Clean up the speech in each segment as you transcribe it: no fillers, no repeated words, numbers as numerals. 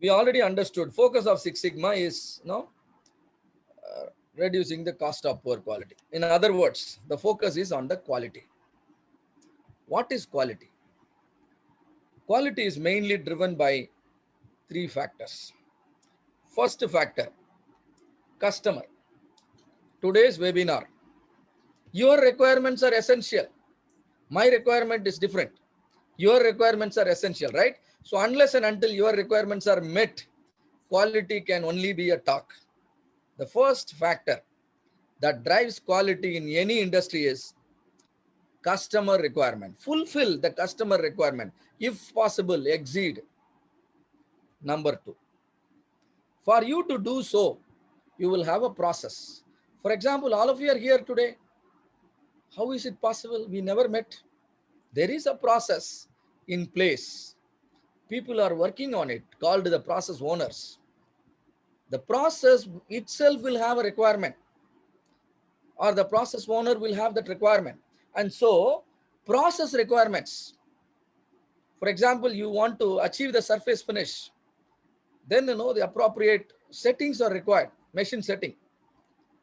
we already understood focus of Six Sigma is reducing the cost of poor quality. In other words, the focus is on the quality. What is quality? Quality is mainly driven by three factors. First factor, customer. Today's webinar, your requirements are essential. My requirement is different. Your requirements are essential, right? So unless and until your requirements are met, quality can only be a talk. The first factor that drives quality in any industry is customer requirement. Fulfill the customer requirement. If possible, exceed. Number two, for you to do so, you will have a process. For example, all of you are here today. How is it possible? We never met. There is a process in place. People are working on it, called the process owners. The process itself will have a requirement, or the process owner will have that requirement. And so process requirements, for example, you want to achieve the surface finish, then the appropriate settings are required. Machine setting,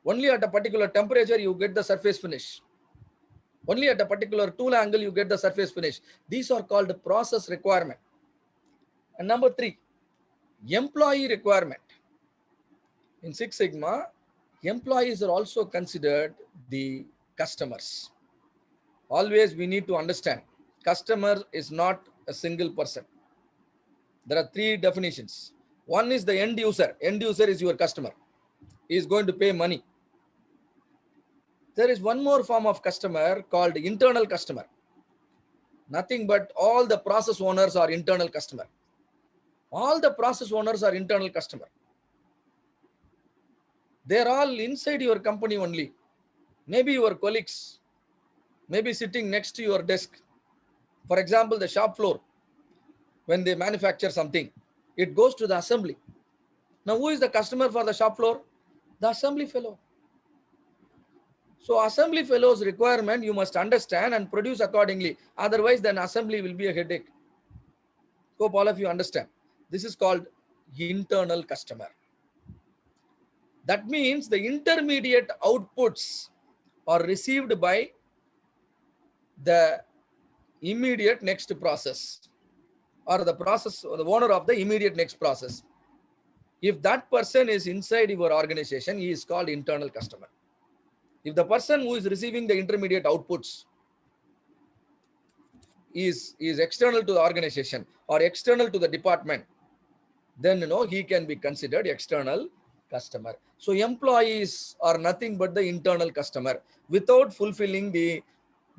only at a particular temperature you get the surface finish, only at a particular tool angle you get the surface finish. These are called process requirement. And number three, employee requirement. In Six Sigma, employees are also considered the customers. Always we need to understand, customer is not a single person. There are three definitions. One is the end user. End user is your customer. He is going to pay money. There is one more form of customer called internal customer. Nothing but all the process owners are internal customer. All the process owners are internal customer. They're all inside your company only. Maybe your colleagues, maybe sitting next to your desk. For example, the shop floor, when they manufacture something, it goes to the assembly. Now, who is the customer for the shop floor? The assembly fellow. So assembly fellow's requirement you must understand and produce accordingly. Otherwise, then assembly will be a headache. Hope all of you understand. This is called internal customer. That means the intermediate outputs are received by the immediate next process, or the process, or the owner of the immediate next process. If that person is inside your organization, he is called internal customer. If the person who is receiving the intermediate outputs is external to the organization or external to the department, then he can be considered external customer. So employees are nothing but the internal customer. Without fulfilling the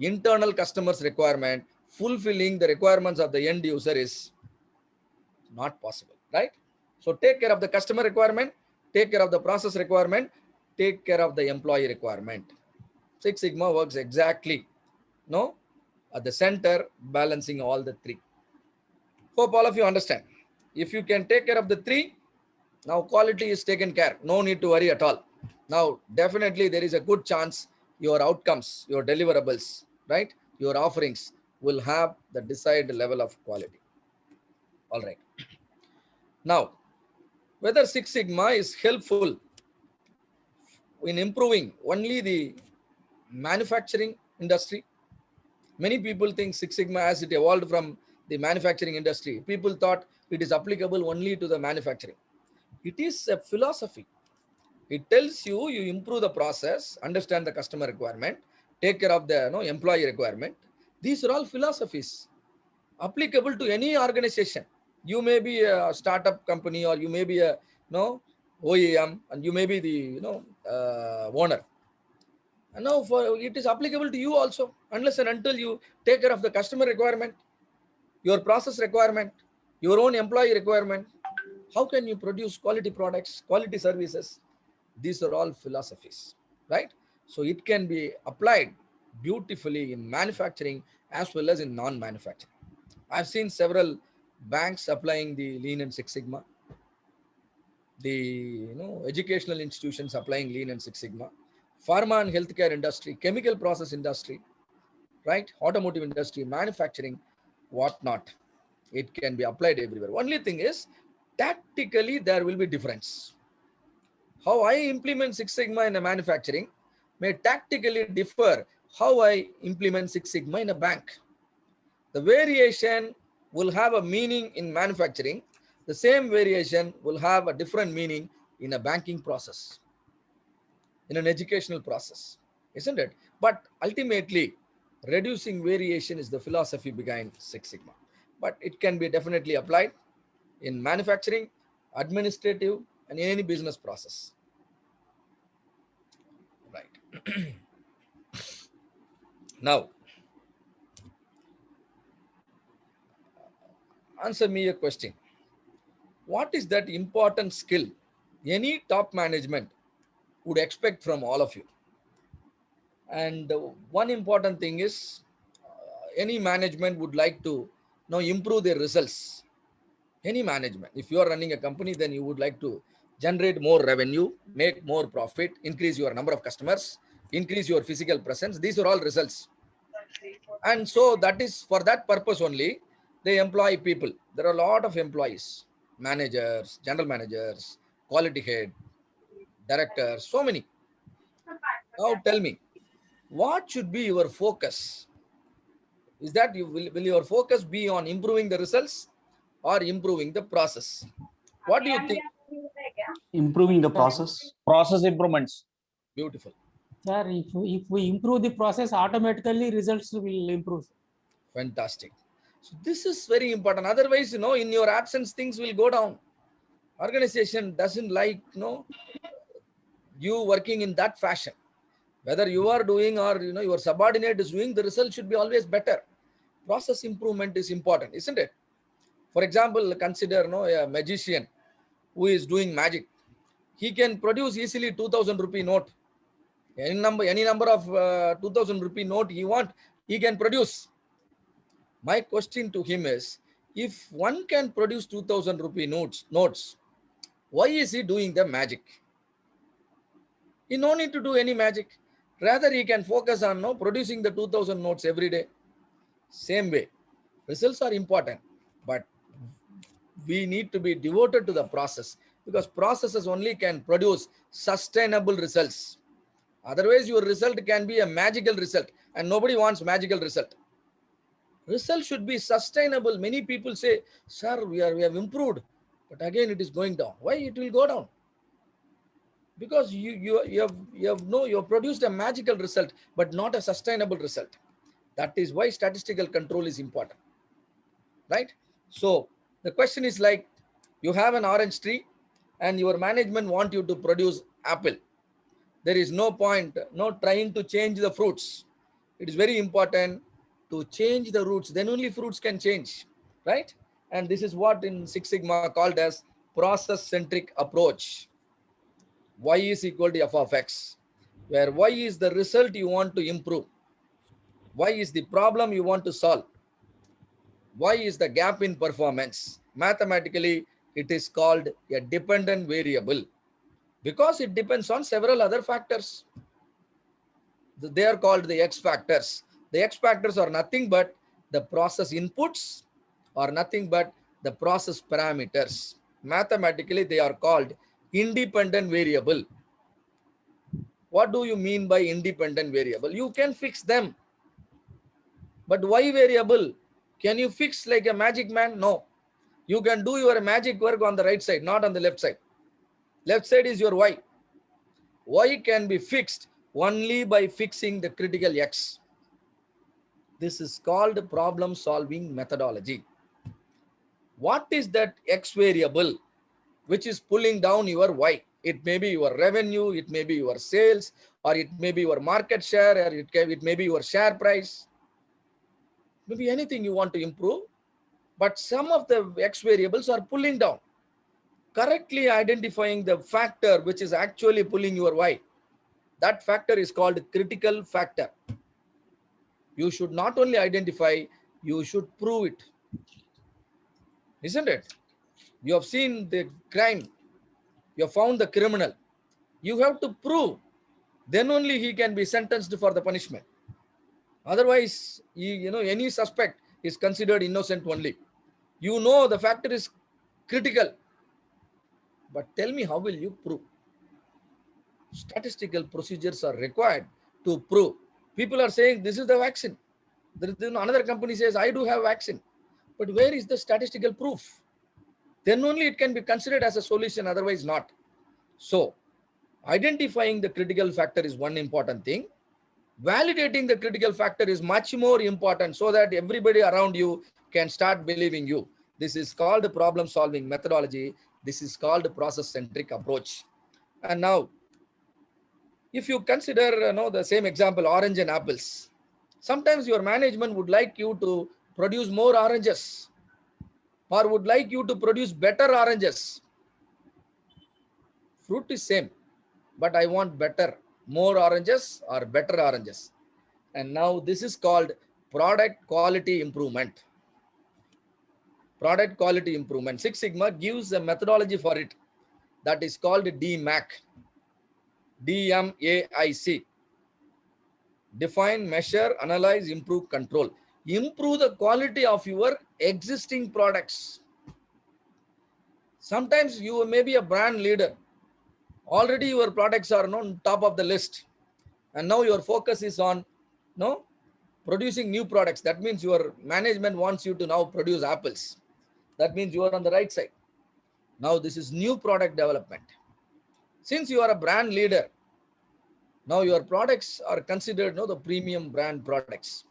internal customer's requirement, fulfilling the requirements of the end user is not possible, right? So take care of the customer requirement, take care of the process requirement, take care of the employee requirement. Six Sigma works exactly at the center, balancing all the three. Hope all of you understand. If you can take care of the three, now quality is taken care. No need to worry at all. Now, definitely there is a good chance your outcomes, your deliverables, right, your offerings will have the desired level of quality. All right. Now, whether Six Sigma is helpful in improving only the manufacturing industry. Many people think Six Sigma, as it evolved from the manufacturing industry, people thought it is applicable only to the manufacturing. It is a philosophy. It tells you improve the process, understand the customer requirement, take care of the employee requirement. These are all philosophies applicable to any organization. You may be a startup company, or you may be a OEM, and you may be the owner. And now it is applicable to you also, unless and until you take care of the customer requirement, your process requirement, your own employee requirement. How can you produce quality products, quality services? These are all philosophies, right? So it can be applied beautifully in manufacturing as well as in non-manufacturing. I've seen several banks applying the Lean and Six Sigma, the educational institutions applying Lean and Six Sigma, pharma and healthcare industry, chemical process industry, right? Automotive industry, manufacturing, whatnot. It can be applied everywhere. Only thing is, tactically there will be difference. How I implement Six Sigma in a manufacturing may tactically differ how I implement Six Sigma in a bank. The variation will have a meaning in manufacturing. The same variation will have a different meaning in a banking process, in an educational process, isn't it? But ultimately, reducing variation is the philosophy behind Six Sigma. But it can be definitely applied in manufacturing, administrative, and in any business process. Right. Now, answer me a question. What is that important skill any top management would expect from all of you? And one important thing is any management would like to improve their results. Any management, if you are running a company, then you would like to generate more revenue, make more profit, increase your number of customers, increase your physical presence. These are all results. And so that is for that purpose only they employ people. There are a lot of employees, managers, general managers, quality head, directors, so many. Now tell me, what should be your focus? Is that will your focus be on improving the results or improving the process? What do you think? Improving the process. Process improvements. Beautiful. Sir, if we improve the process, automatically results will improve. Fantastic. So this is very important. Otherwise, in your absence, things will go down. Organization doesn't like, you working in that fashion. Whether you are doing or your subordinate is doing, the result should be always better. Process improvement is important, isn't it? For example, consider a magician who is doing magic. He can produce easily 2,000 rupee note. Any number of 2,000 rupee note he want, he can produce. My question to him is, if one can produce 2,000 rupee notes, why is he doing the magic? He no need to do any magic. Rather, he can focus on producing the 2,000 notes every day. Same way, results are important, but we need to be devoted to the process, because processes only can produce sustainable results. Otherwise, your result can be a magical result, and nobody wants magical result. Result should be sustainable. Many people say, sir, we have improved, but again it is going down. Why it will go down? Because you have produced a magical result, but not a sustainable result. That is why statistical control is important, right? So the question is like, you have an orange tree and your management want you to produce apple. There is no point trying to change the fruits. It is very important to change the roots, then only fruits can change, right? And this is what in Six Sigma called as process centric approach. Y is equal to f of x, where y is the result you want to improve, y is the problem you want to solve, y is the gap in performance. Mathematically, it is called a dependent variable because it depends on several other factors. They are called the X factors. The X factors are nothing but the process inputs or nothing but the process parameters. Mathematically, they are called independent variable. What do you mean by independent variable? You can fix them. But Y variable, can you fix like a magic man? No. You can do your magic work on the right side, not on the left side. Left side is your Y. Y can be fixed only by fixing the critical X. This is called problem solving methodology. What is that X variable which is pulling down your Y? It may be your revenue, it may be your sales, or it may be your market share, or it may be your share price. Maybe anything you want to improve, but some of the X variables are pulling down. Correctly identifying the factor which is actually pulling your Y, that factor is called critical factor. You should not only identify, you should prove it. Isn't it? You have seen the crime, you have found the criminal. You have to prove, then only he can be sentenced for the punishment. Otherwise, any suspect is considered innocent only. The factor is critical. But tell me, how will you prove? Statistical procedures are required to prove. People are saying this is the vaccine. Another company says I do have vaccine. But where is the statistical proof? Then only it can be considered as a solution, otherwise not. So identifying the critical factor is one important thing. Validating the critical factor is much more important, so that everybody around you can start believing you. This is called problem solving methodology. This is called process centric approach. And now, if you consider the same example, orange and apples, sometimes your management would like you to produce more oranges, or would like you to produce better oranges. Fruit is same, but I want better, more oranges or better oranges. And now this is called product quality improvement. Product quality improvement. Six Sigma gives a methodology for it that is called DMAIC. DMAIC. Define, measure, analyze, improve, control. Improve the quality of your existing products. Sometimes you may be a brand leader. Already your products are on top of the list. And now your focus is on producing new products. That means your management wants you to now produce apples. That means you are on the right side. Now this is new product development. Since you are a brand leader, now your products are considered the premium brand products.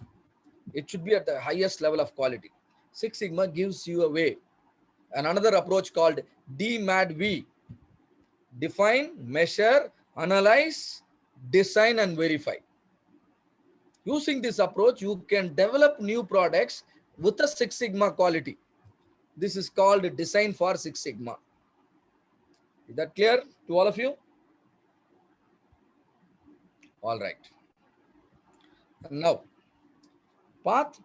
It should be at the highest level of quality. Six Sigma gives you a way. And another approach called DMADV. Define, measure, analyze, design, and verify. Using this approach, you can develop new products with a Six Sigma quality. This is called design for Six Sigma. Is that clear to all of you? All right. And now, path